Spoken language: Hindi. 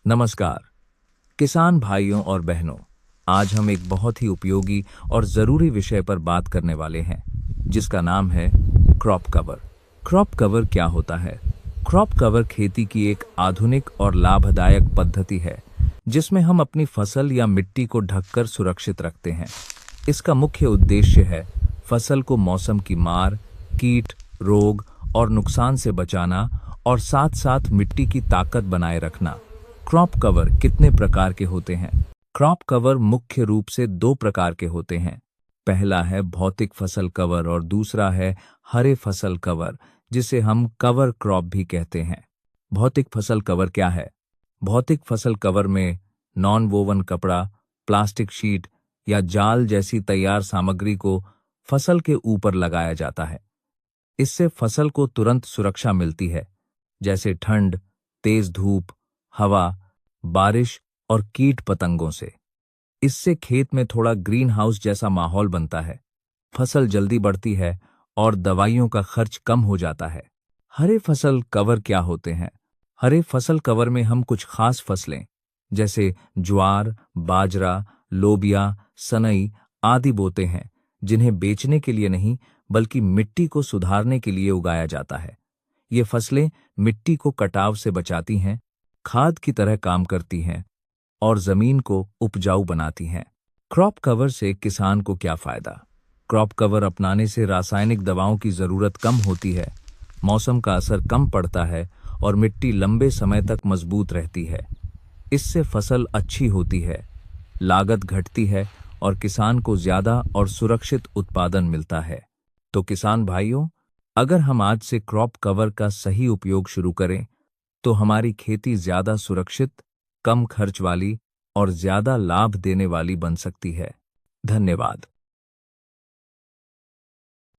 नमस्कार किसान भाइयों और बहनों। आज हम एक बहुत ही उपयोगी और ज़रूरी विषय पर बात करने वाले हैं, जिसका नाम है क्रॉप कवर। क्रॉप कवर क्या होता है? क्रॉप कवर खेती की एक आधुनिक और लाभदायक पद्धति है, जिसमें हम अपनी फसल या मिट्टी को ढककर सुरक्षित रखते हैं। इसका मुख्य उद्देश्य है फसल को मौसम की मार, कीट, रोग और नुकसान से बचाना और साथ-साथ मिट्टी की ताकत बनाए रखना। क्रॉप कवर कितने प्रकार के होते हैं? क्रॉप कवर मुख्य रूप से दो प्रकार के होते हैं। पहला है भौतिक फसल कवर और दूसरा है हरे फसल कवर, जिसे हम कवर क्रॉप भी कहते हैं। भौतिक फसल कवर क्या है? भौतिक फसल कवर में नॉन वोवन कपड़ा, प्लास्टिक शीट या जाल जैसी तैयार सामग्री को फसल के ऊपर लगाया जाता है। इससे फसल को तुरंत सुरक्षा मिलती है, जैसे ठंड, तेज धूप, हवा, बारिश और कीट पतंगों से। इससे खेत में थोड़ा ग्रीन हाउस जैसा माहौल बनता है, फसल जल्दी बढ़ती है और दवाइयों का खर्च कम हो जाता है। हरे फसल कवर क्या होते हैं? हरे फसल कवर में हम कुछ खास फसलें जैसे ज्वार, बाजरा, लोबिया, सनई आदि बोते हैं, जिन्हें बेचने के लिए नहीं बल्कि मिट्टी को सुधारने के लिए उगाया जाता है। ये फसलें मिट्टी को कटाव से बचाती हैं, खाद की तरह काम करती हैं और जमीन को उपजाऊ बनाती हैं। क्रॉप कवर से किसान को क्या फायदा? क्रॉप कवर अपनाने से रासायनिक दवाओं की जरूरत कम होती है, मौसम का असर कम पड़ता है और मिट्टी लंबे समय तक मजबूत रहती है। इससे फसल अच्छी होती है, लागत घटती है और किसान को ज्यादा और सुरक्षित उत्पादन मिलता है। तो किसान भाइयों, अगर हम आज से क्रॉप कवर का सही उपयोग शुरू करें, तो हमारी खेती ज्यादा सुरक्षित, कम खर्च वाली और ज्यादा लाभ देने वाली बन सकती है। धन्यवाद।